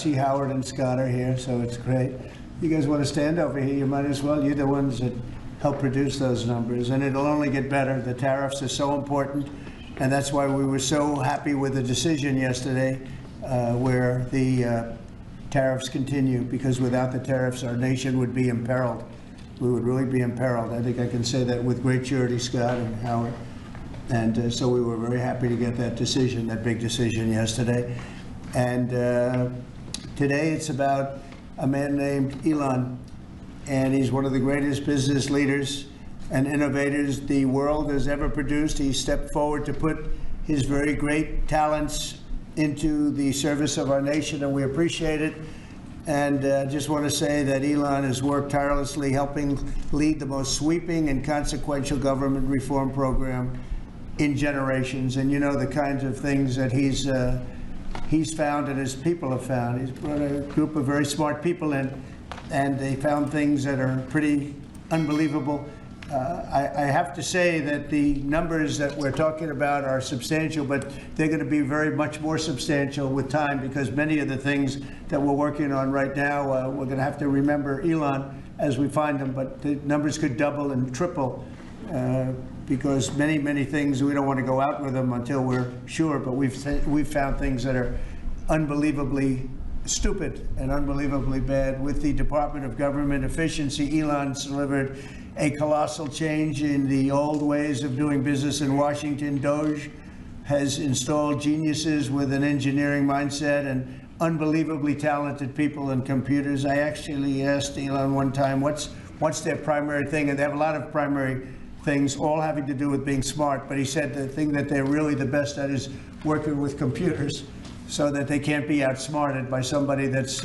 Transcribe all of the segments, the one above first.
see Howard and Scott are here, so it's great. You guys want to stand over here? You might as well. You're the ones that help produce those numbers, and it'll only get better. The tariffs are so important, and that's why we were so happy with the decision yesterday where the tariffs continue, because without the tariffs, our nation would be imperiled. We would really be imperiled. I think I can say that with great surety, Scott and Howard. And so we were very happy to get that decision, that big decision yesterday. And today it's about a man named Elon, and he's one of the greatest business leaders and innovators the world has ever produced. He stepped forward to put his very great talents into the service of our nation, and we appreciate it. And I just want to say that Elon has worked tirelessly helping lead the most sweeping and consequential government reform program in generations. And you know the kinds of things that he's found and his people have found. He's brought a group of very smart people in, and they found things that are pretty unbelievable. I have to say that the numbers that we're talking about are substantial, but they're going to be very much more substantial with time, because many of the things that we're working on right now, we're going to have to remember Elon as we find them, but the numbers could double and triple because many things, we don't want to go out with them until we're sure, but we've found things that are unbelievably stupid and unbelievably bad. With the Department of Government Efficiency, Elon's delivered a colossal change in the old ways of doing business in Washington. DOGE has installed geniuses with an engineering mindset and unbelievably talented people and computers. I actually asked Elon one time, what's their primary thing? And they have a lot of primary things, all having to do with being smart. But he said the thing that they're really the best at is working with computers, so that they can't be outsmarted by somebody that's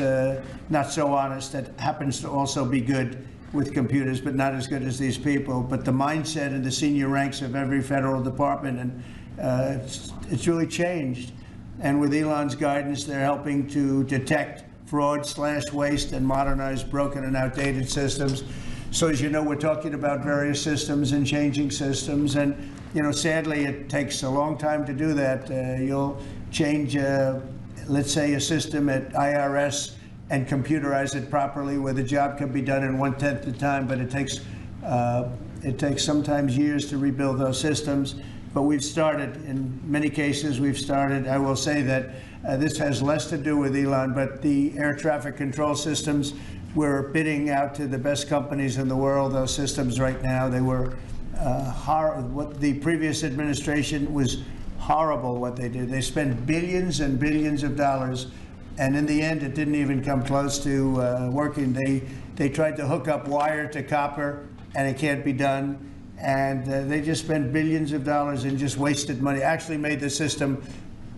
not so honest, that happens to also be good with computers, but not as good as these people. But the mindset in the senior ranks of every federal department, and it's really changed. And with Elon's guidance, they're helping to detect fraud, slash waste, and modernize broken and outdated systems. So as you know, we're talking about various systems and changing systems. And, you know, sadly, it takes a long time to do that. You'll change, let's say, a system at IRS and computerize it properly, where the job can be done in 1/10 the time, but it takes sometimes years to rebuild those systems. But we've started, in many cases, I will say that this has less to do with Elon, but the air traffic control systems, we're bidding out to the best companies in the world, those systems right now. They were what the previous administration was horrible what they did. They spent billions and billions of dollars, and in the end, it didn't even come close to working. They tried to hook up wire to copper, and it can't be done. And they just spent billions of dollars and just wasted money. Actually made the system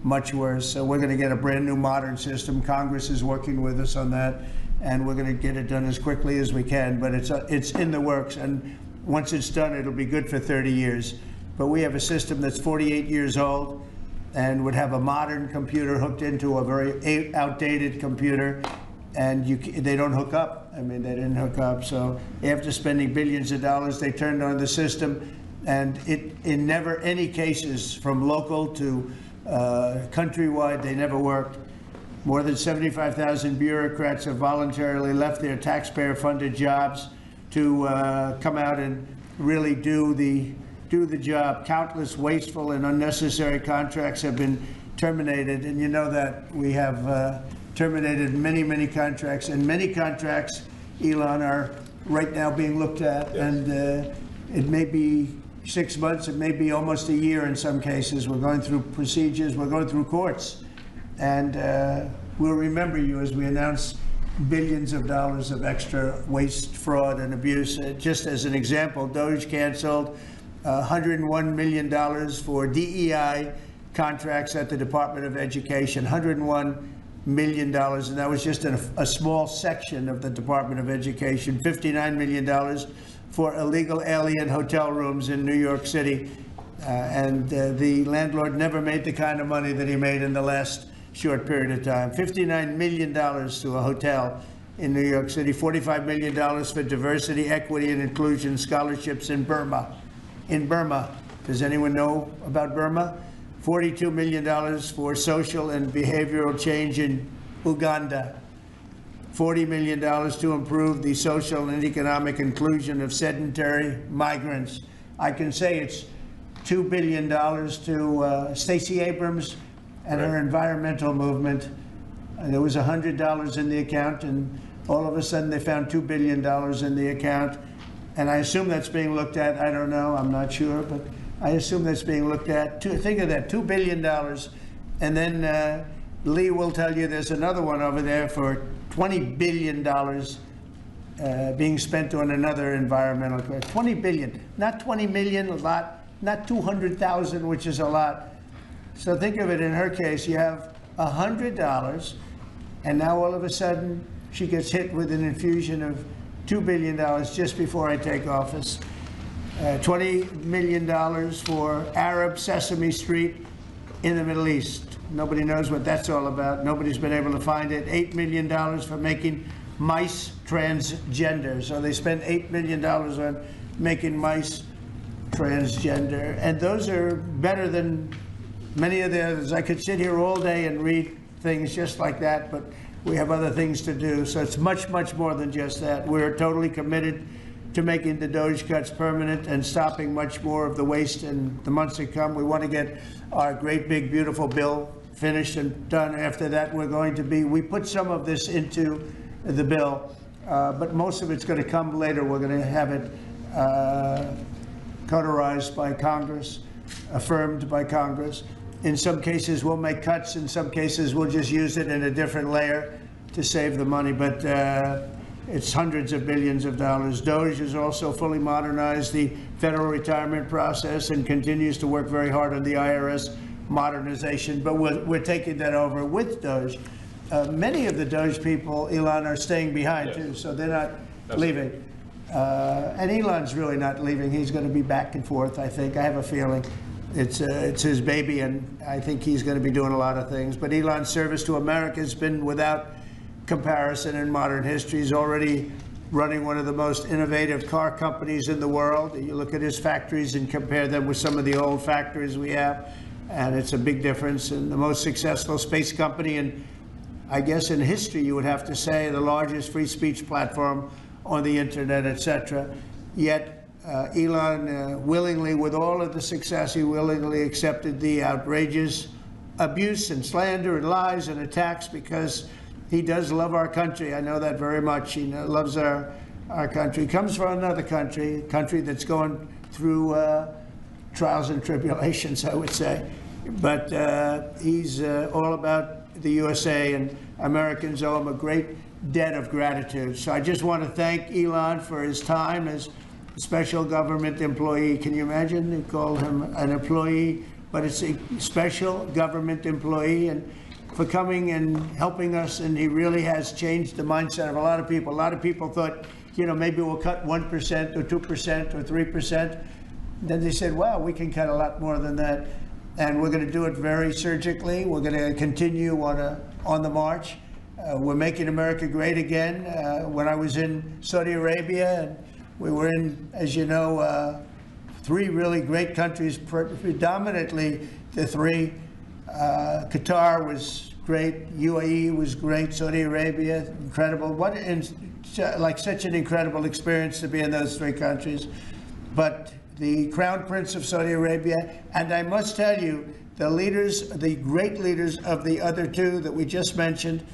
much worse. So we're going to get a brand new modern system. Congress is working with us on that, and we're going to get it done as quickly as we can. But it's in the works, and once it's done, it'll be good for 30 years. But we have a system that's 48 years old and would have a modern computer hooked into a very outdated computer, and they don't hook up. I mean, they didn't hook up. So after spending billions of dollars, they turned on the system, and in never any cases, from local to countrywide, they never worked. More than 75,000 bureaucrats have voluntarily left their taxpayer-funded jobs to come out and really do the job. Countless wasteful and unnecessary contracts have been terminated, and you know that we have terminated many contracts, and many contracts, Elon, are right now being looked at. Yes. And it may be 6 months, it may be almost a year in some cases. We're going through procedures, we're going through courts, and we'll remember you as we announce billions of dollars of extra waste, fraud, and abuse. Just as an example, DOGE canceled $101 million for DEI contracts at the Department of Education, $101 million, and that was just a small section of the Department of Education. $59 million for illegal alien hotel rooms in New York City, and the landlord never made the kind of money that he made in the last short period of time. $59 million to a hotel in New York City. $45 million for diversity, equity, and inclusion scholarships in Burma. In Burma, does anyone know about Burma? $42 million for social and behavioral change in Uganda. $40 million to improve the social and economic inclusion of sedentary migrants. I can say it's $2 billion to Stacey Abrams and her environmental movement. There was $100 in the account, and all of a sudden they found $2 billion in the account. And I assume that's being looked at. I don't know. I'm not sure, but I assume that's being looked at. Think of that, $2 billion. And then Lee will tell you there's another one over there for $20 billion being spent on another environmental question. $20 billion, not 20 million, a lot, not 200,000, which is a lot. So think of it, in her case, you have $100, and now all of a sudden she gets hit with an infusion of $2 billion just before I take office. $20 million for Arab Sesame Street in the Middle East. Nobody knows what that's all about. Nobody's been able to find it. $8 million for making mice transgender. So they spent $8 million on making mice transgender. And those are better than many of the others. I could sit here all day and read things just like that, but we have other things to do. So it's much, much more than just that. We're totally committed to making the DOGE cuts permanent and stopping much more of the waste in the months to come. We want to get our great, big, beautiful bill finished and done. After that, we put some of this into the bill, but most of it's going to come later. We're going to have it cauterized by Congress, affirmed by Congress. In some cases, we'll make cuts. In some cases, we'll just use it in a different layer to save the money. But it's hundreds of billions of dollars. DOGE has also fully modernized the federal retirement process and continues to work very hard on the IRS modernization. But we're taking that over with DOGE. Many of the DOGE people, Elon, are staying behind, too, so they're not leaving. And Elon's really not leaving. He's going to be back and forth, I think. I have a feeling. It's his baby, and I think he's going to be doing a lot of things. But Elon's service to America has been without comparison in modern history. He's already running one of the most innovative car companies in the world. You look at his factories and compare them with some of the old factories we have, and it's a big difference. And the most successful space company, and I guess in history you would have to say the largest free speech platform on the internet, etc. Yet Elon willingly, with all of the success, he willingly accepted the outrageous abuse and slander and lies and attacks because he does love our country. I know that very much. He loves our country. He comes from another country, a country that's going through trials and tribulations, I would say. But he's all about the USA, and Americans owe him a great debt of gratitude. So I just want to thank Elon for his time as a special government employee. Can you imagine? They call him an employee, but it's a special government employee, and for coming and helping us. And he really has changed the mindset of a lot of people. A lot of people thought, maybe we'll cut 1% or 2% or 3%. Then they said, wow, we can cut a lot more than that. And we're going to do it very surgically. We're going to continue on the march. We're making America great again. When I was in Saudi Arabia, and we were in, as you know, three really great countries, predominantly the three. Qatar was great, UAE was great, Saudi Arabia, incredible. Such an incredible experience to be in those three countries. But the Crown Prince of Saudi Arabia, and I must tell you, the great leaders of the other two that we just mentioned,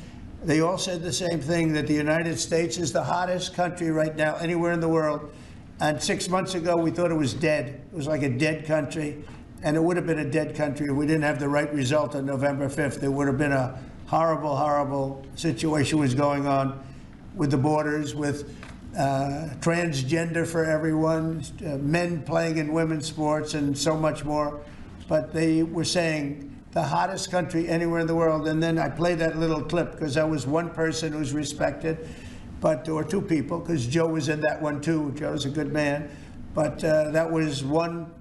they all said the same thing, that the United States is the hottest country right now anywhere in the world. And 6 months ago, we thought it was dead. It was like a dead country. And it would have been a dead country if we didn't have the right result on November 5th. There would have been a horrible, horrible situation was going on with the borders, with transgender for everyone, men playing in women's sports, and so much more. But they were saying the hottest country anywhere in the world. And then I played that little clip because that was one person who's respected, or two people, because Joe was in that one too. Joe's a good man. But that was one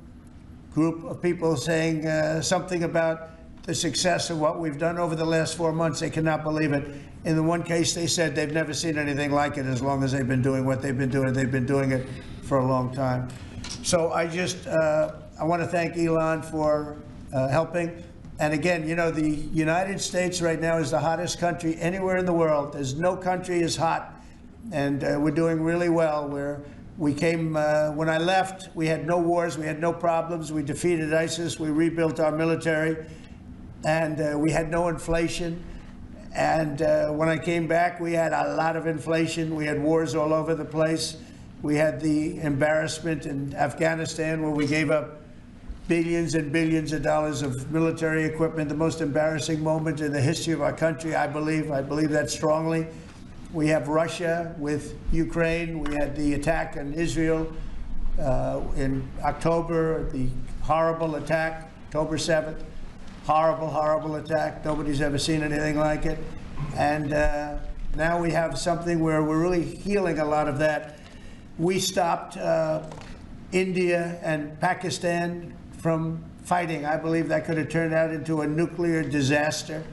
group of people saying something about the success of what we've done over the last 4 months. They cannot believe it. In the one case, they said they've never seen anything like it as long as they've been doing what they've been doing. They've been doing it for a long time. So I want to thank Elon for helping. And again, you know, the United States right now is the hottest country anywhere in the world. There's no country as hot, and we're doing really well. We came, when I left, we had no wars, we had no problems. We defeated ISIS, we rebuilt our military, and we had no inflation. And when I came back, we had a lot of inflation. We had wars all over the place. We had the embarrassment in Afghanistan where we gave up billions and billions of dollars of military equipment, the most embarrassing moment in the history of our country, I believe. I believe that strongly. We have Russia with Ukraine. We had the attack on Israel in October, the horrible attack, October 7th. Horrible, horrible attack. Nobody's ever seen anything like it. And now we have something where we're really healing a lot of that. We stopped India and Pakistan from fighting. I believe that could have turned out into a nuclear disaster.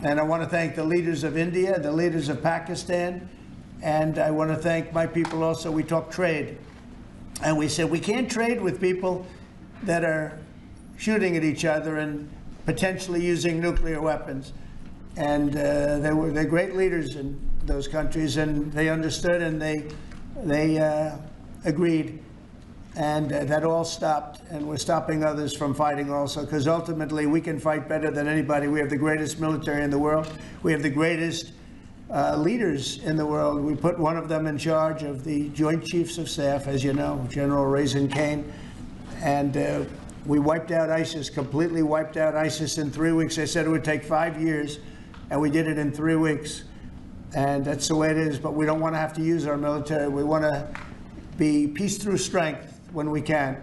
And I want to thank the leaders of India, the leaders of Pakistan, and I want to thank my people also. We talked trade, and we said we can't trade with people that are shooting at each other and potentially using nuclear weapons. And they're great leaders in those countries, and they understood, and they agreed. And that all stopped, and we're stopping others from fighting also, because ultimately we can fight better than anybody. We have the greatest military in the world. We have the greatest leaders in the world. We put one of them in charge of the Joint Chiefs of Staff, as you know, General Raisin Kane. And we wiped out ISIS, completely wiped out ISIS in 3 weeks. They said it would take 5 years, and we did it in 3 weeks. And that's the way it is. But we don't want to have to use our military. We want to be peace through strength when we can,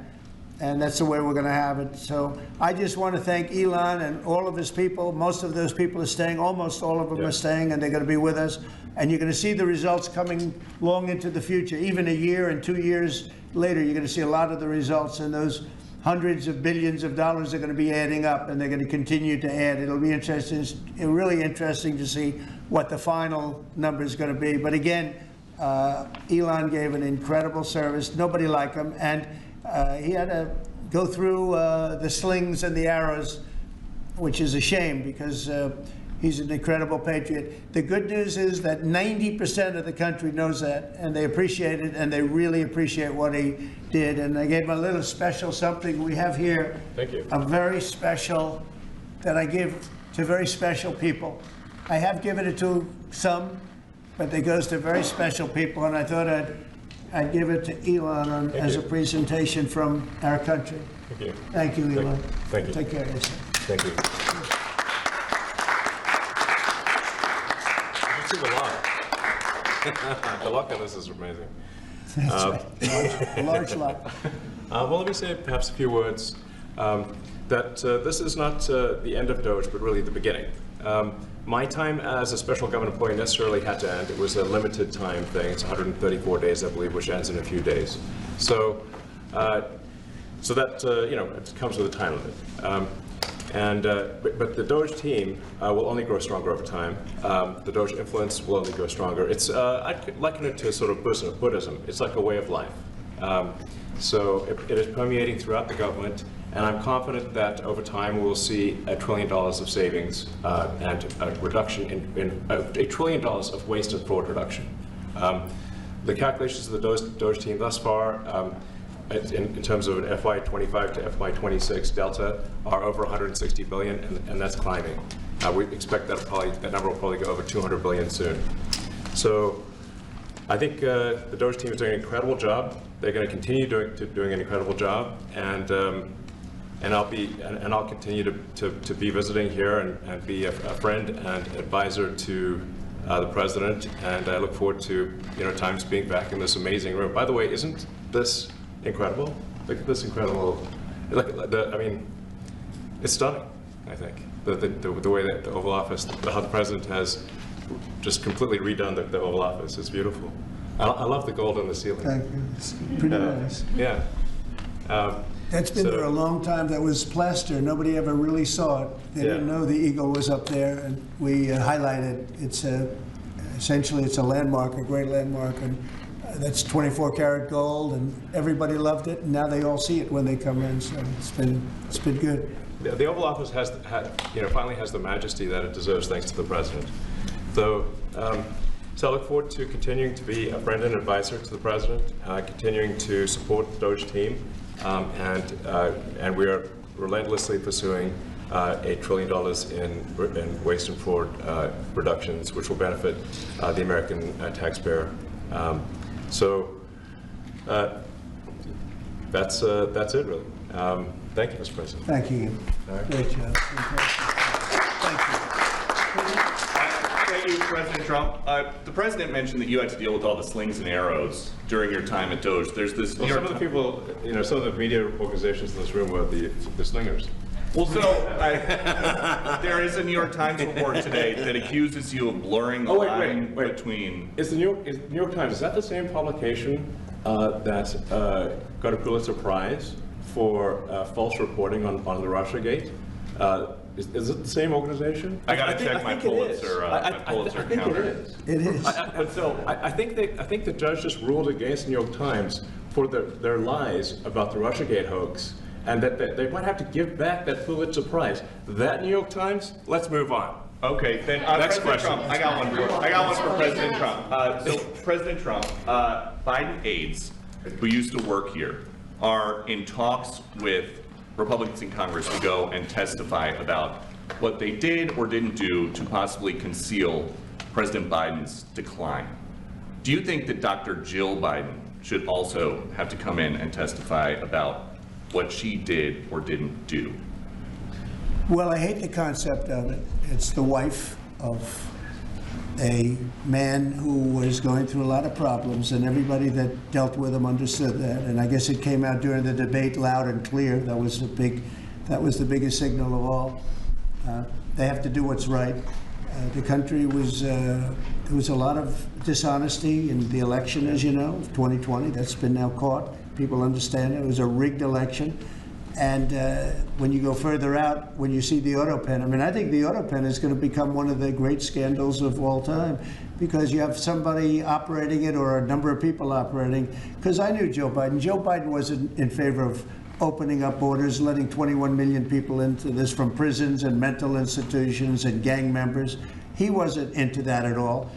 and that's the way we're going to have it. So I just want to thank Elon and all of his people. Most of those people are staying, almost all of them are staying, and they're going to be with us. And you're going to see the results coming long into the future. Even a year and 2 years later, you're going to see a lot of the results, and those hundreds of billions of dollars are going to be adding up, and they're going to continue to add. It'll be interesting, really interesting to see what the final number is going to be. But again, Elon gave an incredible service. Nobody like him, and he had to go through the slings and the arrows, which is a shame because he's an incredible patriot. The good news is that 90% of the country knows that, and they appreciate it, and they really appreciate what he did. And I gave him a little special something we have here. Thank you. A very special that I give to very special people. I have given it to some, but it goes to very special people, and I thought I'd give it to Elon as a presentation from our country. Thank you. Thank you, Elon. Thank you. Take care of yourself. Thank you. You see the luck. The luck on this is amazing. That's right. Large luck. Well, let me say perhaps a few words. That this is not the end of DOGE, but really the beginning. My time as a special government employee necessarily had to end. It was a limited time thing. It's 134 days, I believe, which ends in a few days. So, so that it comes with a time limit. But the DOGE team will only grow stronger over time. The DOGE influence will only grow stronger. It's I'd liken it to sort of Buddhism. It's like a way of life. So it is permeating throughout the government. And I'm confident that over time we'll see $1 trillion of savings and a reduction in $1 trillion of waste and fraud reduction. The calculations of the DOGE team thus far, in terms of an FY25 to FY26 delta, are over 160 billion, and that's climbing. We expect that number will probably go over 200 billion soon. So I think the DOGE team is doing an incredible job. They're going to continue doing an incredible job, and I'll continue to be visiting here and be a friend and advisor to the president, and I look forward to times being back in this amazing room. By the way, isn't this incredible? Look at this incredible. I mean, it's stunning. I think the way that the Oval Office, how the president has just completely redone the Oval Office. It's beautiful. I love the gold on the ceiling. Thank you. It's pretty nice. Yeah. That's been there a long time. That was plaster. Nobody ever really saw it. They didn't know the eagle was up there, and we highlighted. It's essentially it's a landmark, a great landmark, and that's 24 karat gold, and everybody loved it. And now they all see it when they come in. So it's been good. the Oval Office finally has the majesty that it deserves, thanks to the president. So I look forward to continuing to be a friend and advisor to the president, continuing to support the DOGE team, and we are relentlessly pursuing $8 trillion in waste and fraud reductions, which will benefit the American taxpayer. That's it, really. Thank you, Mr. President. Thank you. Right. Great job. Thank you. Thank you, President Trump. The president mentioned that you had to deal with all the slings and arrows during your time at DOGE. There's this. Well, some of the people, some of the media organizations in this room were the slingers. Well, so there is a New York Times report today that accuses you of blurring the line between. Is the New York Times, is that the same publication that got a Pulitzer Prize for false reporting on the Russiagate? Is it the same organization? I got to check my Pulitzer. My Pulitzer counter. It is. I think the judge just ruled against the New York Times for their lies about the Russiagate hoax, and that they might have to give back that Pulitzer Prize. That New York Times. Let's move on. Okay, then Next President question. Trump. I got one for President Trump. So President Trump, Biden aides who used to work here are in talks with Republicans in Congress to go and testify about what they did or didn't do to possibly conceal President Biden's decline. Do you think that Dr. Jill Biden should also have to come in and testify about what she did or didn't do? Well, I hate the concept of it. It's the wife of a man who was going through a lot of problems, and everybody that dealt with him understood that. And I guess it came out during the debate loud and clear. That was the biggest signal of all. They have to do what's right. The country was there was a lot of dishonesty in the election, as you know, of 2020. That's been now caught. People understand it. It was a rigged election. And when you go further out, when you see the auto pen, I mean, I think the auto pen is going to become one of the great scandals of all time, because you have somebody operating it or a number of people operating. Because I knew Joe Biden. Joe Biden wasn't in favor of opening up borders, letting 21 million people into this from prisons and mental institutions and gang members. He wasn't into that at all.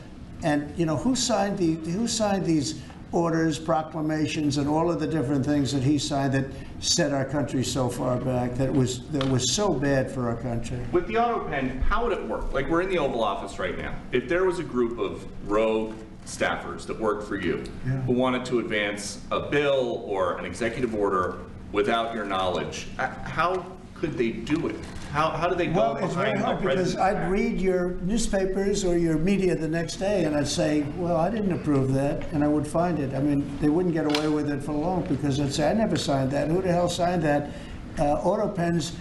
And who signed these orders, proclamations, and all of the different things that he signed that set our country so far back, that was so bad for our country? With the auto pen, how would it work? Like, we're in the Oval Office right now. If there was a group of rogue staffers that worked for you who wanted to advance a bill or an executive order without your knowledge, how could they do it? How do they go Well, it's very behind hard, the because president's I'd back? read your newspapers or your media the next day, and I'd say, well, I didn't approve that, and I would find it. I mean, they wouldn't get away with it for long, because I'd say, I never signed that. Who the hell signed that? Auto pens,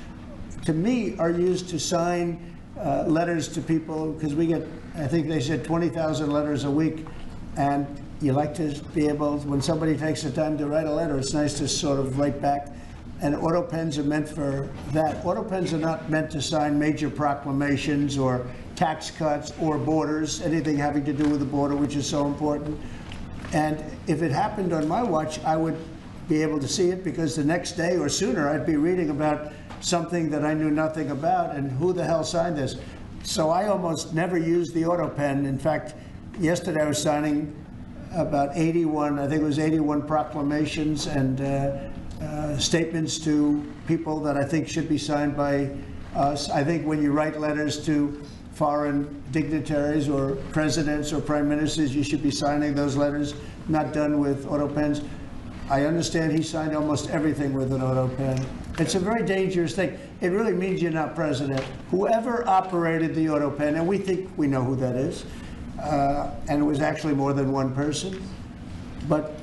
to me, are used to sign letters to people, because we get, I think they said 20,000 letters a week, and you like to be able, when somebody takes the time to write a letter, it's nice to sort of write back. And auto pens are meant for that. Auto pens are not meant to sign major proclamations or tax cuts or borders, anything having to do with the border, which is so important. And if it happened on my watch, I would be able to see it, because the next day or sooner, I'd be reading about something that I knew nothing about, and who the hell signed this? So I almost never use the auto pen. In fact, yesterday I was signing about 81, I think it was 81 proclamations and statements to people that I think should be signed by us. I think when you write letters to foreign dignitaries or presidents or prime ministers, you should be signing those letters, not done with auto pens. I understand he signed almost everything with an auto pen. It's a very dangerous thing. It really means you're not president. Whoever operated the auto pen, and we think we know who that is, and it was actually more than one person, but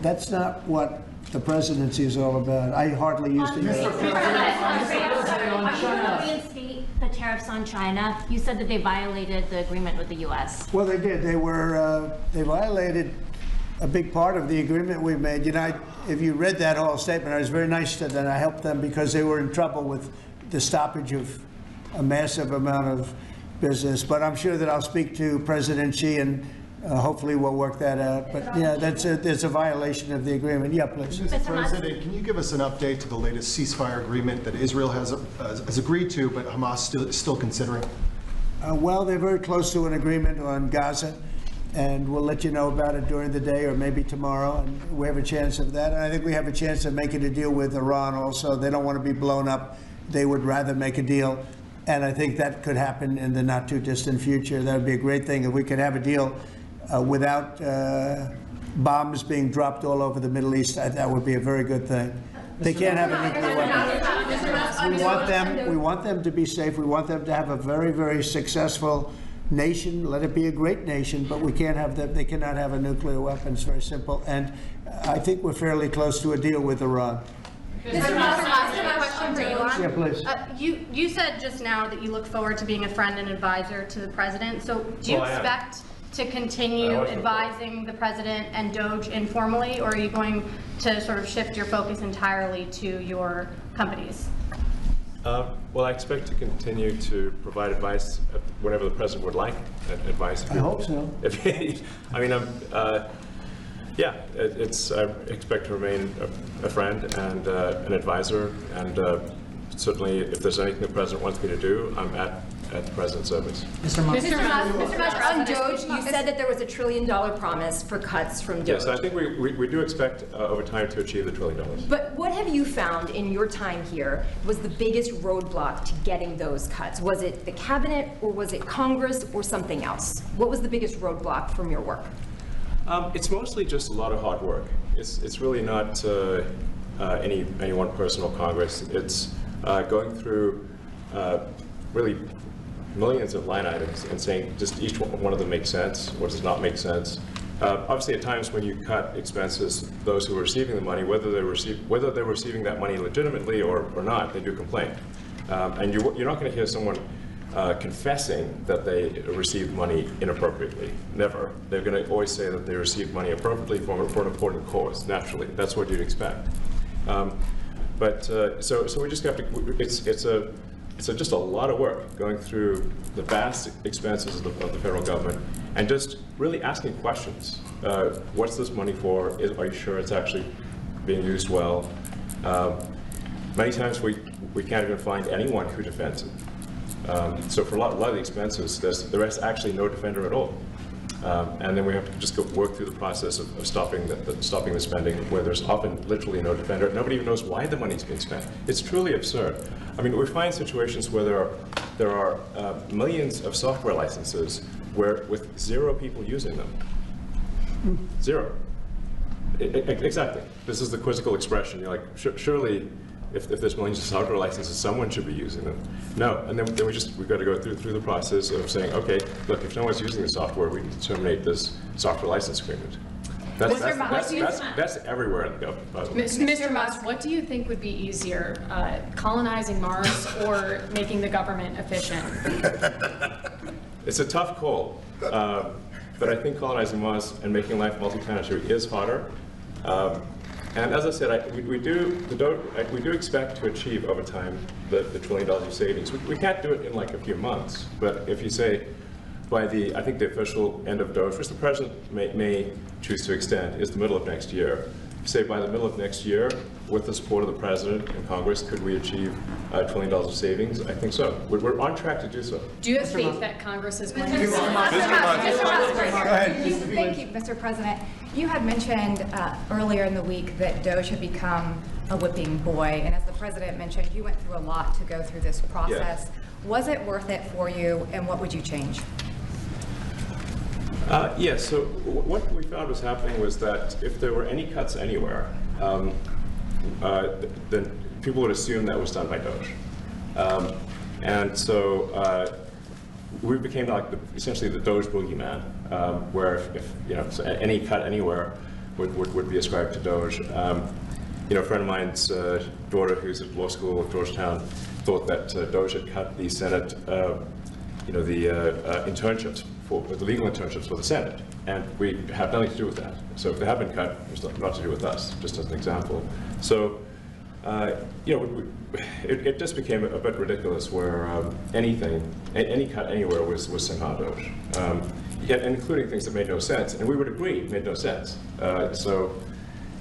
that's not what the presidency is all about. I hardly used to use it. Reinstate the tariffs on China. You said that they violated the agreement with the U.S. Well, they did. They violated a big part of the agreement we made. If you read that whole statement, I was very nice to them. I helped them because they were in trouble with the stoppage of a massive amount of business. But I'm sure that I'll speak to President Xi and hopefully we'll work that out. But yeah, there's a violation of the agreement. Yeah, please. Mr. President, can you give us an update to the latest ceasefire agreement that Israel has agreed to, but Hamas still considering? Well, they're very close to an agreement on Gaza, and we'll let you know about it during the day or maybe tomorrow, and we have a chance of that. And I think we have a chance of making a deal with Iran also. They don't want to be blown up. They would rather make a deal, and I think that could happen in the not-too-distant future. That would be a great thing if we could have a deal without bombs being dropped all over the Middle East. That would be a very good thing. They can't have a nuclear weapon. We want them to be safe. We want them to have a very, very successful nation. Let it be a great nation, but we can't have them. They cannot have a nuclear weapon. It's very simple. And I think we're fairly close to a deal with Iran. Mr. Musk, question for Elon. Yeah, please. You said just now that you look forward to being a friend and advisor to the president. So do you expect to continue advising the president and DOGE informally, or are you going to sort of shift your focus entirely to your companies? Well, I expect to continue to provide advice whenever the president would like advice. I hope so. I mean, yeah, I expect to remain a friend and an advisor, and certainly if there's anything the president wants me to do, I'm at the president's service. Mr. Musk, on DOGE, you said that there was $1 trillion promise for cuts from DOGE. Yes, I think we do expect over time to achieve the $1 trillion. But what have you found in your time here was the biggest roadblock to getting those cuts? Was it the cabinet, or was it Congress, or something else? What was the biggest roadblock from your work? It's mostly just a lot of hard work. It's really not any one person or Congress. It's going through really millions of line items and saying just each one of them makes sense, what does not make sense. Obviously, at times when you cut expenses, those who are receiving the money, whether they're receiving that money legitimately or not, they do complain. And you're not going to hear someone confessing that they received money inappropriately. Never. They're going to always say that they received money appropriately for an important cause. Naturally, that's what you'd expect. So we just have to. It's just a lot of work going through the vast expenses of the federal government and just really asking questions. What's this money for? Are you sure it's actually being used well? Many times we can't even find anyone who defends it. So for a lot of the expenses, there's actually no defender at all. And then we have to just work through the process of stopping the spending, where there's often literally no defender. Nobody even knows why the money's being spent. It's truly absurd. I mean, we find situations where there are millions of software licenses with 0 people using them. 0. Exactly. This is the quizzical expression. You're like, surely, if there's millions of software licenses, someone should be using them. No, and then we've got to go through the process of saying, okay, look, if no one's using the software, we can terminate this software license agreement. That's everywhere in the government, by the way. Mr. Musk, what do you think would be easier, colonizing Mars or making the government efficient? It's a tough call, but I think colonizing Mars and making life multi-planetary is harder. And as I said, we do expect to achieve over time the $1 trillion of savings. We can't do it in like a few months, but if you say by I think the official end of DOGE, which the president may choose to extend, is the middle of next year. If you say by the middle of next year, with the support of the president and Congress, could we achieve $1 trillion of savings? I think so. We're on track to do so. Do you have faith that Congress is going to? Mr. Musk. Thank you, Mr. President. You had mentioned earlier in the week that DOGE had become a whipping boy, and as the president mentioned, you went through a lot to go through this process. Yes. Was it worth it for you, and what would you change? Yes, so what we found was happening was that if there were any cuts anywhere, then people would assume that was done by DOGE. And so we became like essentially the DOGE boogeyman, where if so any cut anywhere would be ascribed to DOGE. A friend of mine's daughter, who's at law school at Georgetown, thought that DOGE had cut the Senate, internships the legal internships for the Senate, and we have nothing to do with that. So if they have been cut, it's not to do with us, just as an example. So, it just became a bit ridiculous where any cut anywhere was somehow DOGE. yeah, including things that made no sense, and we would agree made no sense. There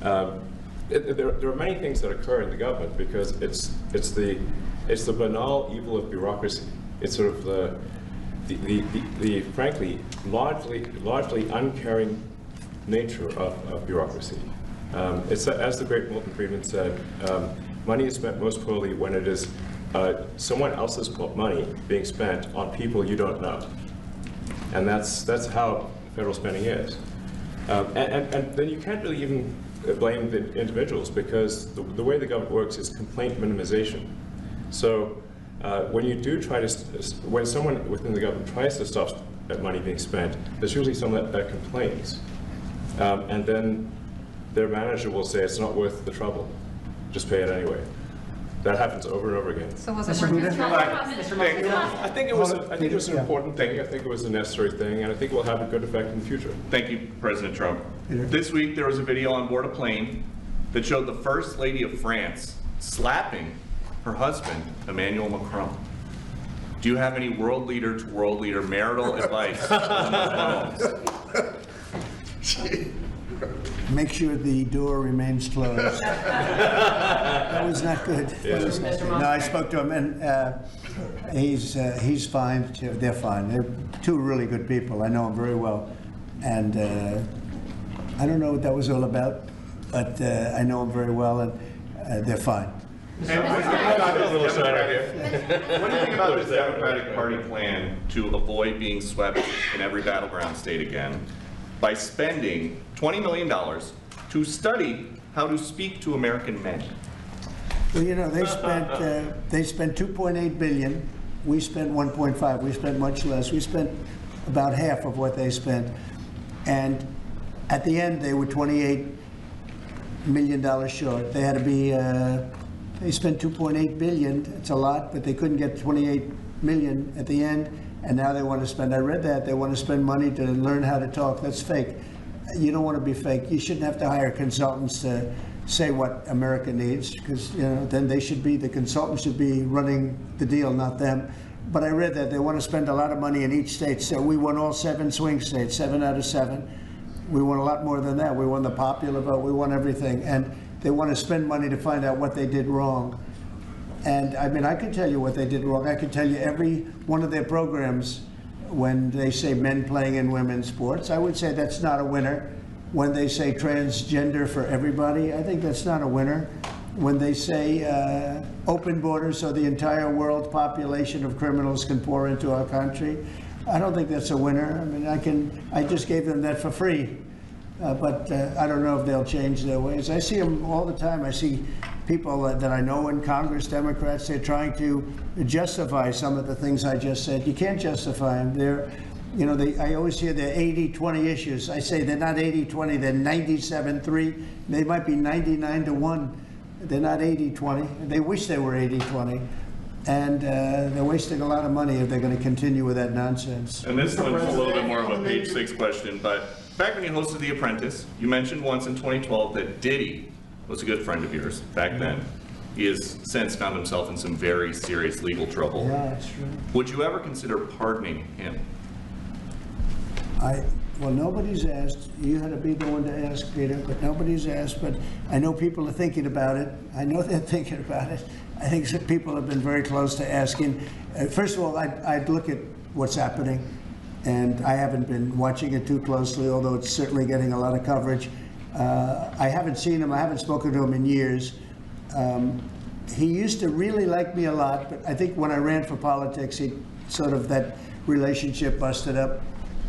are many things that occur in the government because it's the banal evil of bureaucracy. It's sort of the frankly largely uncaring nature of bureaucracy. It's as the great Milton Friedman said, money is spent most poorly when it is someone else's money being spent on people you don't know. And that's how federal spending is. And then you can't really even blame the individuals because the way the government works is complaint minimization. So when you do try to, when someone within the government tries to stop that money being spent, there's usually someone that complains. And then their manager will say it's not worth the trouble, just pay it anyway. That happens over and over again. So was it Mr. Buda? I think it was an important thing. I think it was a necessary thing, and I think it will have a good effect in the future. Thank you, President Trump. This week, there was a video on board a plane that showed the First Lady of France slapping her husband, Emmanuel Macron. Do you have any world leader to world leader marital advice on those phones? Make sure the door remains closed. That was not good. That was not good. No, I spoke to him, and he's fine. They're fine. They're two really good people. I know them very well, and I don't know what that was all about, but I know them very well, and they're fine. What do you think about the Democratic Party plan to avoid being swept in every battleground state again by spending $20 million to study how to speak to American men? Well, you know, they spent 2.8 billion. We spent 1.5. We spent much less. We spent about half of what they spent, and at the end they were $28 million short. They had to be. They spent 2.8 billion. It's a lot, but they couldn't get 28 million at the end, and now they want to spend. I read that they want to spend money to learn how to talk. That's fake. You don't want to be fake. You shouldn't have to hire consultants to say what America needs, because then the consultants should be running the deal, not them. But I read that they want to spend a lot of money in each state. So we won all 7 swing states, 7 out of 7. We won a lot more than that. We won the popular vote. We won everything, and they want to spend money to find out what they did wrong. And I mean, I could tell you what they did wrong. I could tell you every one of their programs. When they say men playing in women's sports, I would say that's not a winner. When they say transgender for everybody, I think that's not a winner. When they say open borders so the entire world population of criminals can pour into our country, I don't think that's a winner. I mean, I just gave them that for free. But I don't know if they'll change their ways. I see them all the time. I see people that I know in Congress, Democrats, they're trying to justify some of the things I just said. You can't justify them. I always hear they're 80-20 issues. I say they're not 80-20, they're 97-3. They might be 99-1. They're not 80-20. They wish they were 80-20. And they're wasting a lot of money if they're going to continue with that nonsense. And this one's a little bit more of a page 6 question, but back when you hosted The Apprentice, you mentioned once in 2012 that Diddy was a good friend of yours back then. He has since found himself in some very serious legal trouble. Yeah, that's true. Would you ever consider pardoning him? Well, nobody's asked. You had to be the one to ask, Peter, but nobody's asked. But I know people are thinking about it. I know they're thinking about it. I think some people have been very close to asking. First of all, I'd look at what's happening, and I haven't been watching it too closely, although it's certainly getting a lot of coverage. I haven't seen him. I haven't spoken to him in years. He used to really like me a lot, but I think when I ran for politics, that relationship busted up.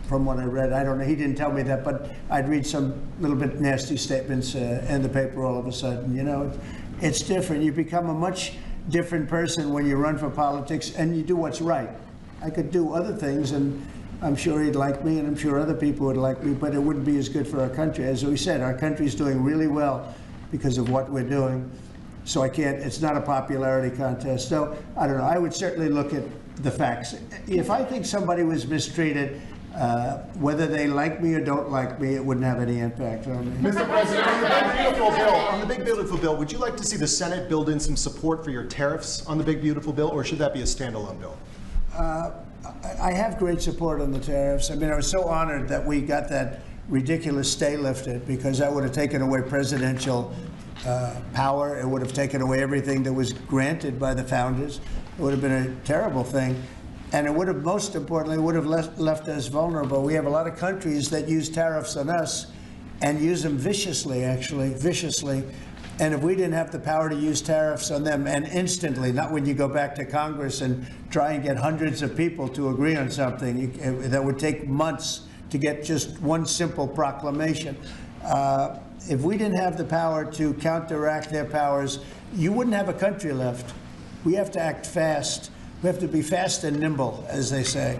From what I read, I don't know. He didn't tell me that, but I'd read some little bit nasty statements in the paper all of a sudden. It's different. You become a much different person when you run for politics and you do what's right. I could do other things, and I'm sure he'd like me, and I'm sure other people would like me, but it wouldn't be as good for our country. As we said, our country's doing really well because of what we're doing. So it's not a popularity contest. So I don't know. I would certainly look at the facts. If I think somebody was mistreated, whether they like me or don't like me, it wouldn't have any impact on me. Mr. President, on the Big Beautiful Bill, would you like to see the Senate build in some support for your tariffs on the Big Beautiful Bill, or should that be a standalone bill? I have great support on the tariffs. I mean, I was so honored that we got that ridiculous stay lifted, because that would have taken away presidential power. It would have taken away everything that was granted by the founders. It would have been a terrible thing. And it would have, most importantly, would have left us vulnerable. We have a lot of countries that use tariffs on us and use them viciously, actually, viciously. And if we didn't have the power to use tariffs on them, and instantly, not when you go back to Congress and try and get hundreds of people to agree on something, that would take months to get just one simple proclamation. If we didn't have the power to counteract their powers, you wouldn't have a country left. We have to act fast. We have to be fast and nimble, as they say.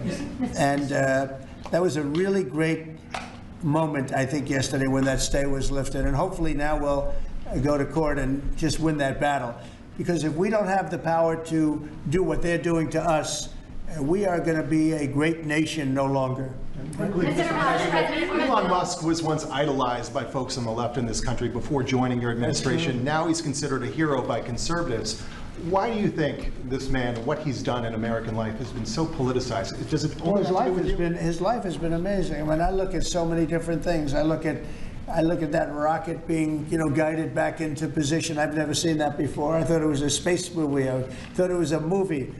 And that was a really great moment, I think, yesterday when that stay was lifted. And hopefully now we'll go to court and just win that battle. Because if we don't have the power to do what they're doing to us, we are going to be a great nation no longer. Elon Musk was once idolized by folks on the left in this country before joining your administration. Now he's considered a hero by conservatives. Why do you think this man, what he's done in American life, has been so politicized? Does it only have to do with you? His life has been amazing. I mean, I look at so many different things. I look at that rocket being, guided back into position. I've never seen that before. I thought it was a space movie. I thought it was a movie.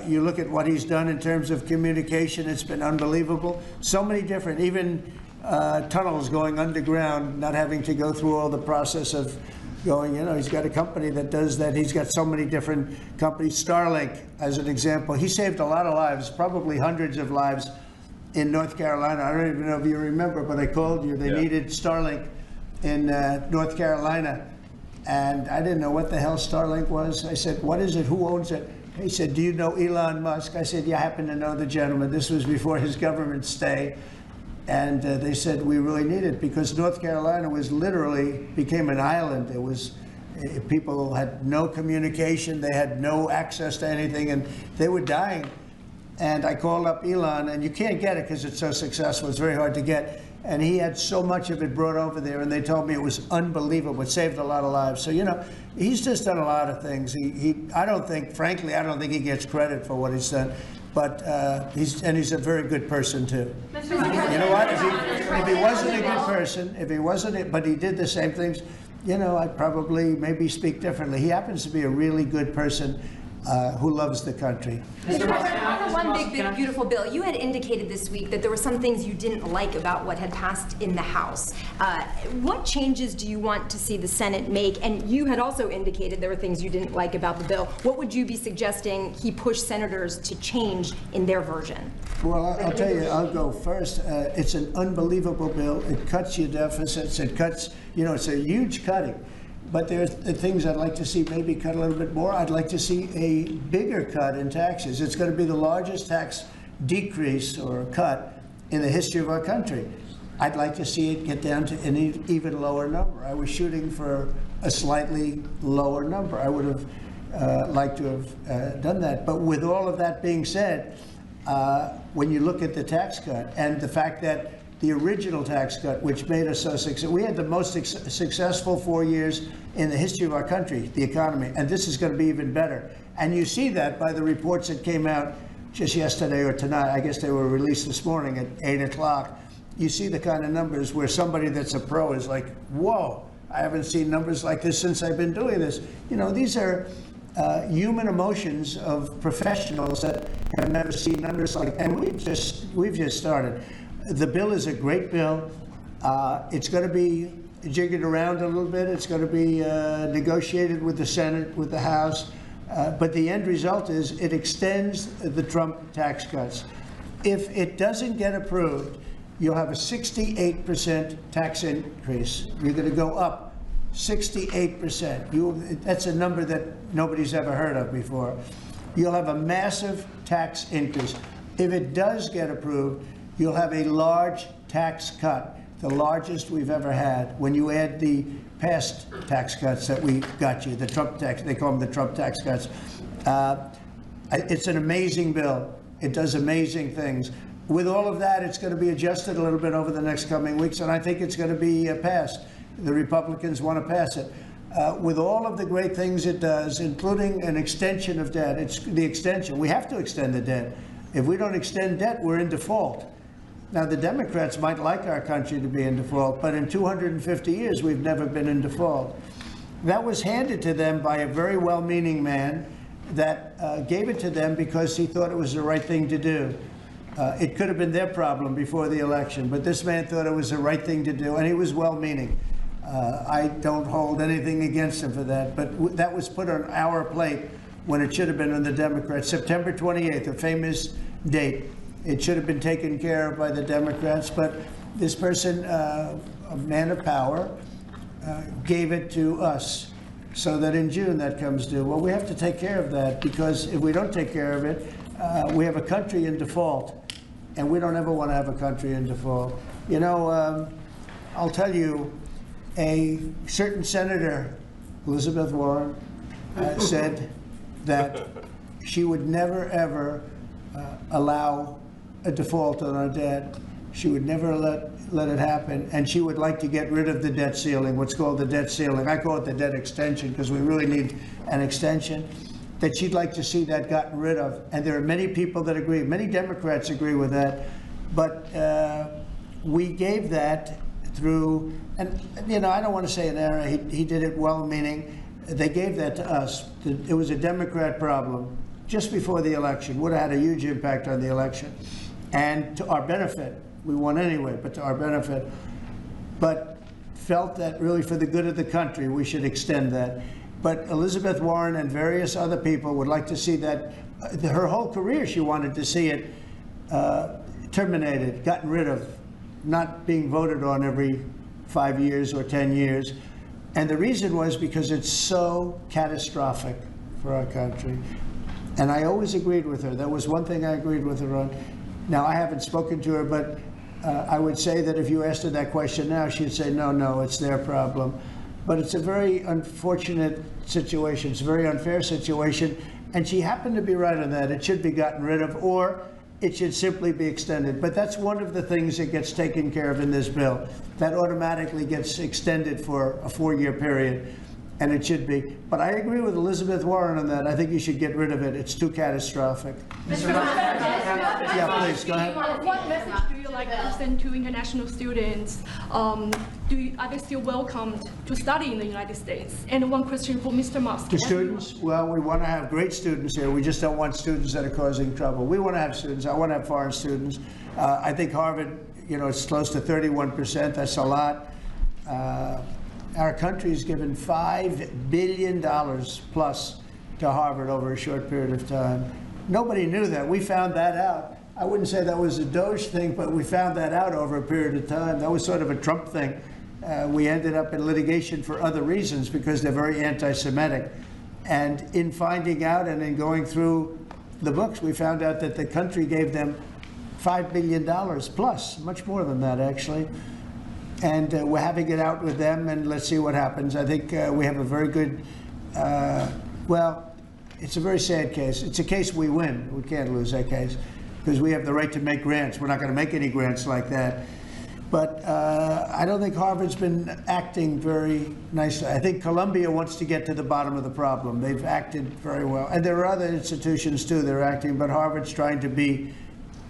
You look at what he's done in terms of communication. It's been unbelievable. So many different, even tunnels going underground, not having to go through all the process of going, he's got a company that does that. He's got so many different companies. Starlink, as an example. He saved a lot of lives, probably hundreds of lives in North Carolina. I don't even know if you remember, but I called you. They needed Starlink in North Carolina. And I didn't know what the hell Starlink was. I said, what is it? Who owns it? He said, do you know Elon Musk? I said, yeah, I happen to know the gentleman. This was before his government stay. And they said, we really need it, because North Carolina was literally became an island. It was, people had no communication. They had no access to anything, and they were dying. And I called up Elon, and you can't get it because it's so successful. It's very hard to get. And he had so much of it brought over there, and they told me it was unbelievable. It saved a lot of lives. So, he's just done a lot of things. I don't think he gets credit for what he's done. But he's a very good person too. You know what? If he wasn't a good person, but he did the same things, I'd probably maybe speak differently. He happens to be a really good person who loves the country. Mr. President, on the one big, beautiful bill, you had indicated this week that there were some things you didn't like about what had passed in the House. What changes do you want to see the Senate make? And you had also indicated there were things you didn't like about the bill. What would you be suggesting he push senators to change in their version? Well, I'll tell you, I'll go first. It's an unbelievable bill. It cuts your deficits. It cuts, it's a huge cutting. But there's things I'd like to see maybe cut a little bit more. I'd like to see a bigger cut in taxes. It's going to be the largest tax decrease or cut in the history of our country. I'd like to see it get down to an even lower number. I was shooting for a slightly lower number. I would have liked to have done that. But with all of that being said, when you look at the tax cut and the fact that the original tax cut, which made us so successful. We had the most successful 4 years in the history of our country, the economy, and this is going to be even better. And you see that by the reports that came out just yesterday or tonight. I guess they were released this morning at 8 o'clock. You see the kind of numbers where somebody that's a pro is like, whoa, I haven't seen numbers like this since I've been doing this. These are human emotions of professionals that have never seen numbers like, and we've just started. The bill is a great bill. It's going to be jiggered around a little bit. It's going to be negotiated with the Senate, with the House. But the end result is it extends the Trump tax cuts. If it doesn't get approved, you'll have a 68% tax increase. You're going to go up 68%. That's a number that nobody's ever heard of before. You'll have a massive tax increase. If it does get approved, you'll have a large tax cut, the largest we've ever had. When you add the past tax cuts that we got you, the Trump tax, they call them the Trump tax cuts. It's an amazing bill. It does amazing things. With all of that, it's going to be adjusted a little bit over the next coming weeks, and I think it's going to be passed. The Republicans want to pass it. With all of the great things it does, including an extension of debt, it's the extension. We have to extend the debt. If we don't extend debt, we're in default. Now, the Democrats might like our country to be in default, but in 250 years, we've never been in default. That was handed to them by a very well-meaning man that gave it to them because he thought it was the right thing to do. It could have been their problem before the election, but this man thought it was the right thing to do, and he was well-meaning. I don't hold anything against him for that, but that was put on our plate when it should have been on the Democrats. September 28th, a famous date. It should have been taken care of by the Democrats, but this person, a man of power, gave it to us so that in June that comes due. Well, we have to take care of that, because if we don't take care of it, we have a country in default, and we don't ever want to have a country in default. You know, I'll tell you, a certain senator, Elizabeth Warren, said that she would never, ever allow a default on our debt. She would never let it happen, and she would like to get rid of the debt ceiling, what's called the debt ceiling. I call it the debt extension because we really need an extension, that she'd like to see that gotten rid of. And there are many people that agree. Many Democrats agree with that. But we gave that through, and you know, I don't want to say an error. He did it well-meaning. They gave that to us. It was a Democrat problem just before the election. Would have had a huge impact on the election. And to our benefit, we won anyway, but to our benefit. But felt that really for the good of the country, we should extend that. But Elizabeth Warren and various other people would like to see that, her whole career she wanted to see it terminated, gotten rid of, not being voted on every 5 years or 10 years. And the reason was because it's so catastrophic for our country. And I always agreed with her. That was one thing I agreed with her on. Now, I haven't spoken to her, but I would say that if you asked her that question now, she'd say, no, it's their problem. But it's a very unfortunate situation. It's a very unfair situation. And she happened to be right on that. It should be gotten rid of, or it should simply be extended. But that's one of the things that gets taken care of in this bill. That automatically gets extended for a 4-year period, and it should be. But I agree with Elizabeth Warren on that. I think you should get rid of it. It's too catastrophic. Yeah, please, go ahead. What message do you like to send to international students? Are they still welcomed to study in the United States? And one question for Mr. Musk. To students, well, we want to have great students here. We just don't want students that are causing trouble. We want to have students. I want to have foreign students. I think Harvard, you know, it's close to 31%. That's a lot. Our country's given $5 billion plus to Harvard over a short period of time. Nobody knew that. We found that out. I wouldn't say that was a DOGE thing, but we found that out over a period of time. That was sort of a Trump thing. We ended up in litigation for other reasons because they're very anti-Semitic. And in finding out and in going through the books, we found out that the country gave them $5 billion plus, much more than that, actually. And we're having it out with them, and let's see what happens. I think we have a very good, well, it's a very sad case. It's a case we win. We can't lose that case because we have the right to make grants. We're not going to make any grants like that. But I don't think Harvard's been acting very nicely. I think Columbia wants to get to the bottom of the problem. They've acted very well. And there are other institutions, too, that are acting, but Harvard's trying to be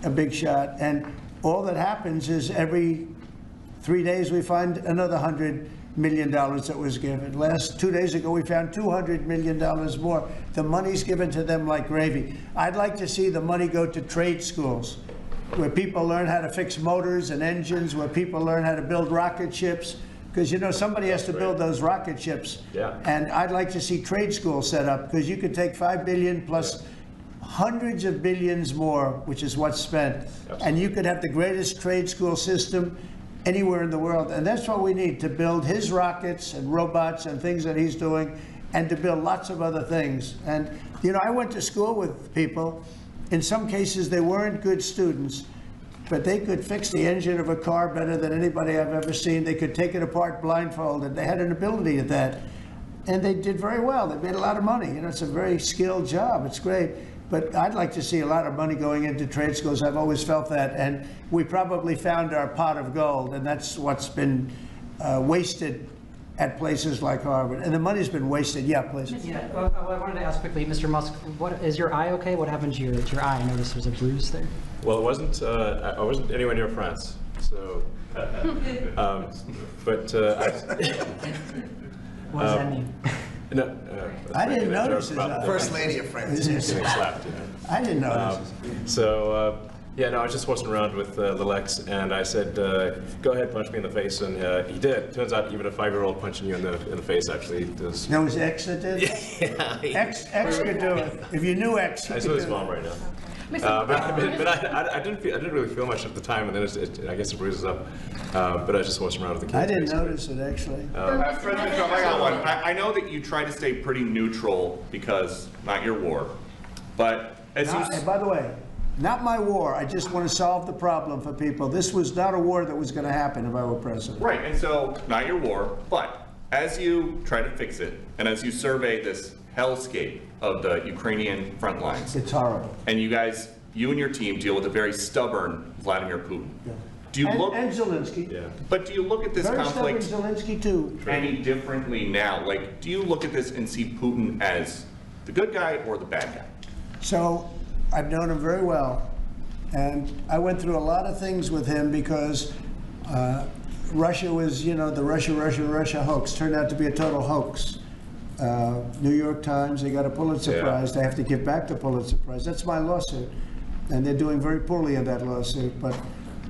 a big shot. And all that happens is every 3 days we find another $100 million that was given. 2 days ago we found $200 million more. The money's given to them like gravy. I'd like to see the money go to trade schools, where people learn how to fix motors and engines, where people learn how to build rocket ships, because you know somebody has to build those rocket ships. Yeah. And I'd like to see trade schools set up, because you could take $5 billion plus hundreds of billions more, which is what's spent. Absolutely. And you could have the greatest trade school system anywhere in the world. And that's what we need to build his rockets and robots and things that he's doing, and to build lots of other things. And, you know, I went to school with people. In some cases, they weren't good students, but they could fix the engine of a car better than anybody I've ever seen. They could take it apart blindfolded. They had an ability at that. And they did very well. They made a lot of money. You know, it's a very skilled job. It's great. But I'd like to see a lot of money going into trade schools. I've always felt that. And we probably found our pot of gold, and that's what's been wasted at places like Harvard. And the money's been wasted. Yeah, please. Yeah, well, I wanted to ask quickly, Mr. Musk, is your eye okay? What happened to your eye? I noticed there's a bruise there. Well, it wasn't. I wasn't anywhere near France, so. But What does that mean? no. I didn't notice his eye. First Lady of France. Getting slapped. You know. I didn't notice. So, yeah, no, I was just messing around with Little X, and I said, go ahead, punch me in the face, and he did. Turns out even a 5-year-old punching you in the face actually does. That was X that did? Yeah. X could do it. If you knew X, you I could saw do his it. mom right now. But I didn't really feel much at the time, and then I guess it bruises up. But I was just messing around with the kids. I didn't basically. notice it, actually. President Trump, I got one. I know that you try to stay pretty neutral because not your war, but as you... And by the way, not my war. I just want to solve the problem for people. This was not a war that was going to happen if I were president. Right, and so, not your war, but as you try to fix it, and as you survey this hellscape of the Ukrainian front lines, It's horrible. and you and your team deal with a very stubborn Vladimir Putin. Yeah. Do you look, And Zelensky. Yeah. but do you look at this Very stubborn conflict Zelensky, too. any differently now? Like, do you look at this and see Putin as the good guy or the bad guy? So I've known him very well, and I went through a lot of things with him because Russia was, the Russia hoax turned out to be a total hoax. New York Times, they got a Pulitzer Yeah. Prize. They have to give back the Pulitzer Prize. That's my lawsuit, and they're doing very poorly in that lawsuit. But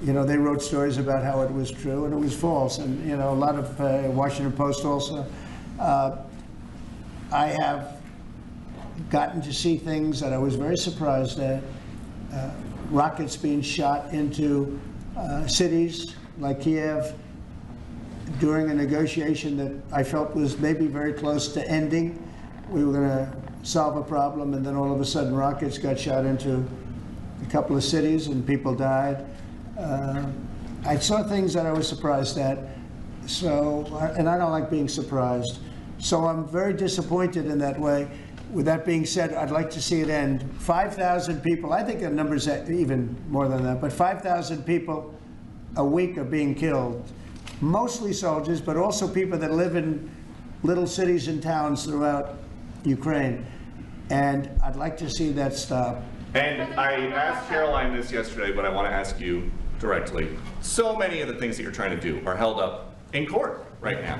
they wrote stories about how it was true and it was false, and a lot of Washington Post also. I have gotten to see things that I was very surprised at. Rockets being shot into cities like Kiev during a negotiation that I felt was maybe very close to ending. We were going to solve a problem, and then all of a sudden rockets got shot into a couple of cities and people died. I saw things that I was surprised at. So, and I don't like being surprised. So I'm very disappointed in that way. With that being said, I'd like to see it end. 5,000 people, I think the number's even more than that, but 5,000 people a week are being killed. Mostly soldiers, but also people that live in little cities and towns throughout Ukraine. And I'd like to see that stop. And I asked Caroline this yesterday, but I want to ask you directly. So many of the things that you're trying to do are held up in court right now.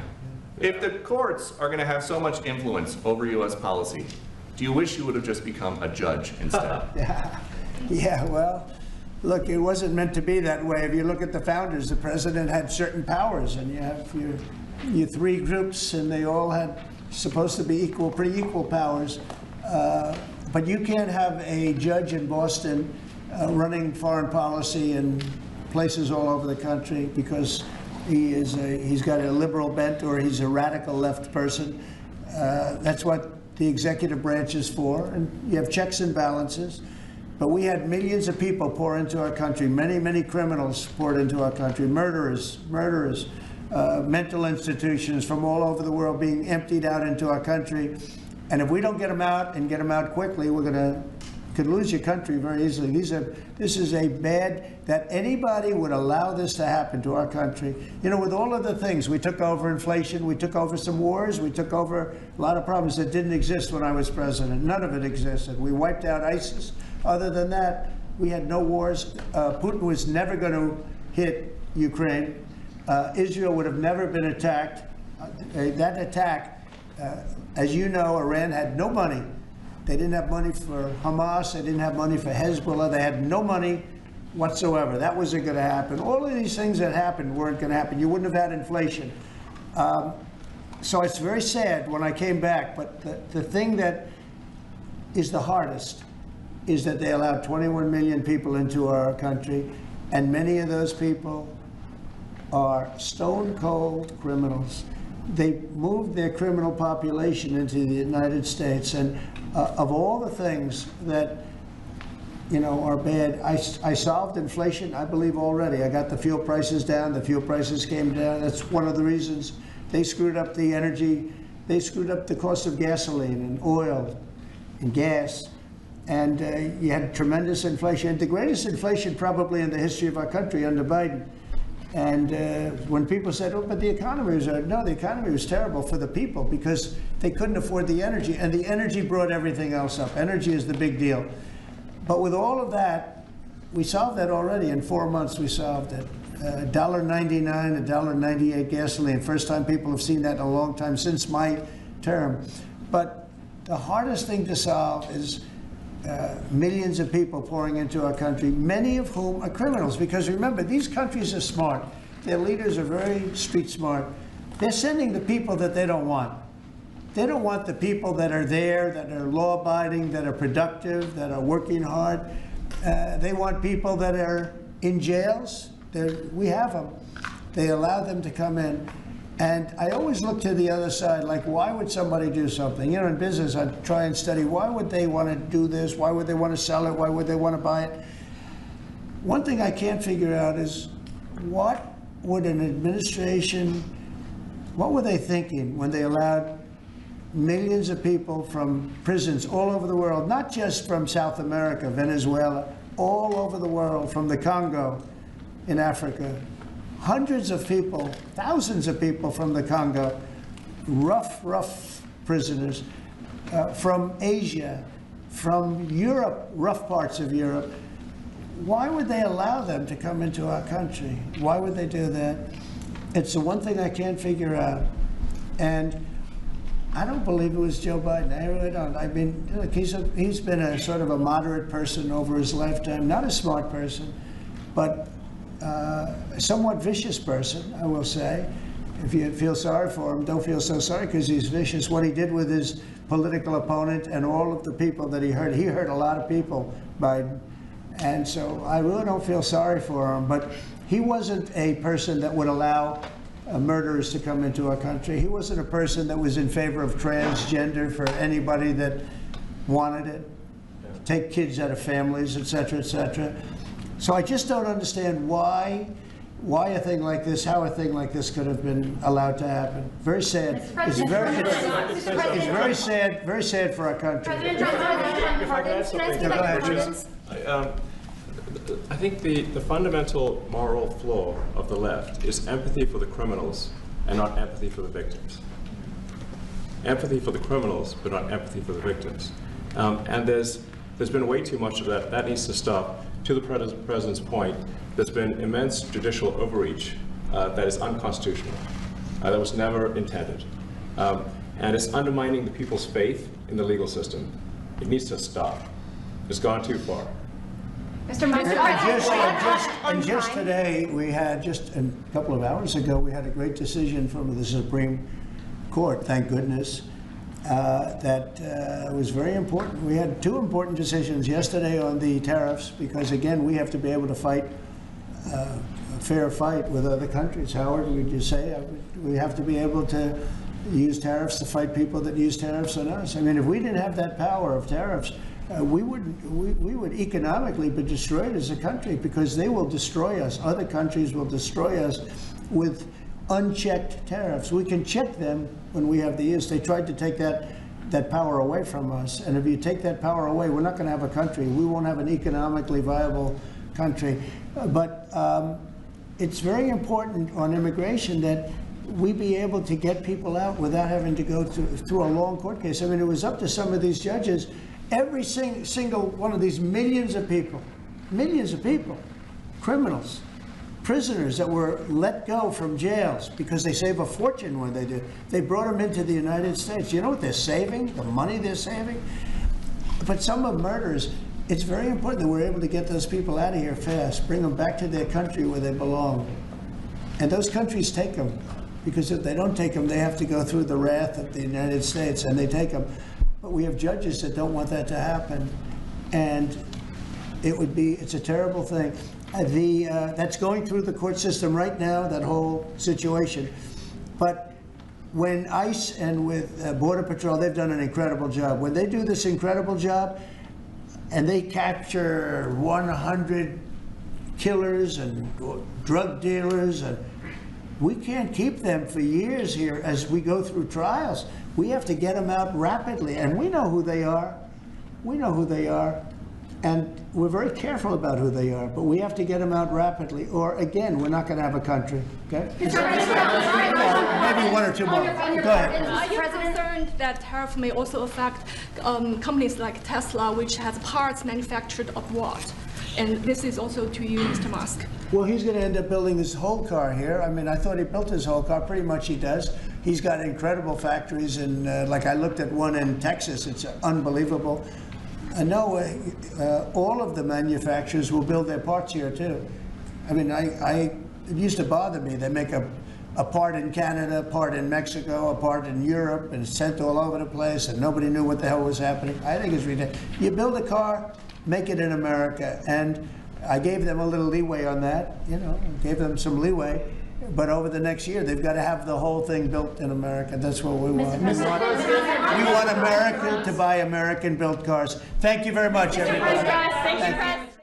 If the courts are going to have so much influence over U.S. policy, do you wish you would have just become a judge instead? Yeah, well, look, it wasn't meant to be that way. If you look at the founders, the president had certain powers, and you have your three groups, and they all had supposed to be pretty equal powers. But you can't have a judge in Boston running foreign policy in places all over the country because he's got a liberal bent or he's a radical left person. That's what the executive branch is for, and you have checks and balances. But we had millions of people pour into our country, many criminals poured into our country, murderers, mental institutions from all over the world being emptied out into our country. And if we don't get them out and get them out quickly, could lose your country very easily. This is a bad, that anybody would allow this to happen to our country. With all of the things, we took over inflation, we took over some wars, we took over a lot of problems that didn't exist when I was president. None of it existed. We wiped out ISIS. Other than that, we had no wars. Putin was never going to hit Ukraine. Israel would have never been attacked. That attack, as you know, Iran had no money. They didn't have money for Hamas. They didn't have money for Hezbollah. They had no money whatsoever. That wasn't going to happen. All of these things that happened weren't going to happen. You wouldn't have had inflation. So it's very sad when I came back. But the thing that is the hardest is that they allowed 21 million people into our country, and many of those people are stone cold criminals. They moved their criminal population into the United States, and of all the things that are bad, I solved inflation, I believe, already. I got the fuel prices down. The fuel prices came down. That's one of the reasons they screwed up the energy. They screwed up the cost of gasoline and oil and gas. And you had tremendous inflation, the greatest inflation probably in the history of our country under Biden. And when people said, oh, but the economy was, no, the economy was terrible for the people because they couldn't afford the energy. And the energy brought everything else up. Energy is the big deal. But with all of that, we solved that already. In 4 months, we solved it. $1.99, $1.98 gasoline. First time people have seen that in a long time since my term. But the hardest thing to solve is millions of people pouring into our country, many of whom are criminals. Because remember, these countries are smart. Their leaders are very street smart. They're sending the people that they don't want. They don't want the people that are there, that are law-abiding, that are productive, that are working hard. They want people that are in jails. We have them. They allow them to come in. And I always look to the other side, like, why would somebody do something? You know, in business, I try and study, why would they want to do this? Why would they want to sell it? Why would they want to buy it? One thing I can't figure out is, what would an administration, what were they thinking when they allowed millions of people from prisons all over the world, not just from South America, Venezuela, all over the world, from the Congo in Africa, hundreds of people, thousands of people from the Congo, rough prisoners, from Asia, from Europe, rough parts of Europe. Why would they allow them to come into our country? Why would they do that? It's the one thing I can't figure out. And I don't believe it was Joe Biden. I really don't. I mean, look, he's been a sort of a moderate person over his lifetime, not a smart person, but a somewhat vicious person, I will say. If you feel sorry for him, don't feel so sorry, because he's vicious. What he did with his political opponent and all of the people that he hurt a lot of people, Biden. And so I really don't feel sorry for him, but he wasn't a person that would allow murderers to come into our country. He wasn't a person that was in favor of transgender for anybody that wanted it, take kids out of families, et cetera, et cetera. So I just don't understand why a thing like this, how a thing like this could have been allowed to happen. Very sad. It's very sad for our country. President Trump, I think the fundamental moral flaw of the left is empathy for the criminals and not empathy for the victims. Empathy for the criminals, but not empathy for the victims. And there's been way too much of that. That needs to stop. To the president's point, there's been immense judicial overreach that is unconstitutional. That was never intended. And it's undermining the people's faith in the legal system. It needs to stop. It's gone too far. Mr. Musk, and just today, we had, just a couple of hours ago, we had a great decision from the Supreme Court, thank goodness, that was very important. We had two important decisions yesterday on the tariffs, because again, we have to be able to fight a fair fight with other countries. Howard, would you say? We have to be able to use tariffs to fight people that use tariffs on us. I mean, if we didn't have that power of tariffs, we would economically be destroyed as a country, because they will destroy us. Other countries will destroy us with unchecked tariffs. We can check them when we have the use. They tried to take that power away from us. And if you take that power away, we're not going to have a country. We won't have an economically viable country. But it's very important on immigration that we be able to get people out without having to go through a long court case. I mean, it was up to some of these judges. Every single one of these millions of people, criminals, prisoners that were let go from jails because they save a fortune when they do. They brought them into the United States. You know what they're saving? The money they're saving? But some of murderers, it's very important that we're able to get those people out of here fast, bring them back to their country where they belong. And those countries take them, because if they don't take them, they have to go through the wrath of the United States, and they take them. But we have judges that don't want that to happen, and it's a terrible thing. That's going through the court system right now, that whole situation. But when ICE and with Border Patrol, they've done an incredible job. When they do this incredible job, and they capture 100 killers and drug dealers, and we can't keep them for years here as we go through trials. We have to get them out rapidly, and we know who they are. We know who they are. And we're very careful about who they are, but we have to get them out rapidly, or again, we're not going to have a country, okay? Maybe one or two more. Go ahead. Are you concerned that tariff may also affect companies like Tesla, which has parts manufactured abroad? And this is also to you, Mr. Musk. Well, he's going to end up building his whole car here. I mean, I thought he built his whole car. Pretty much he does. He's got incredible factories, and like I looked at one in Texas. It's unbelievable. I know all of the manufacturers will build their parts here too. I mean, it used to bother me. They make a part in Canada, a part in Mexico, a part in Europe, and it's sent all over the place, and nobody knew what the hell was happening. I think it's ridiculous. You build a car, make it in America, and I gave them a little leeway on that. You know, gave them some leeway. But over the next year, they've got to have the whole thing built in America. That's what we want. We want America to buy American-built cars. Thank you very much, everybody. Thank you, President.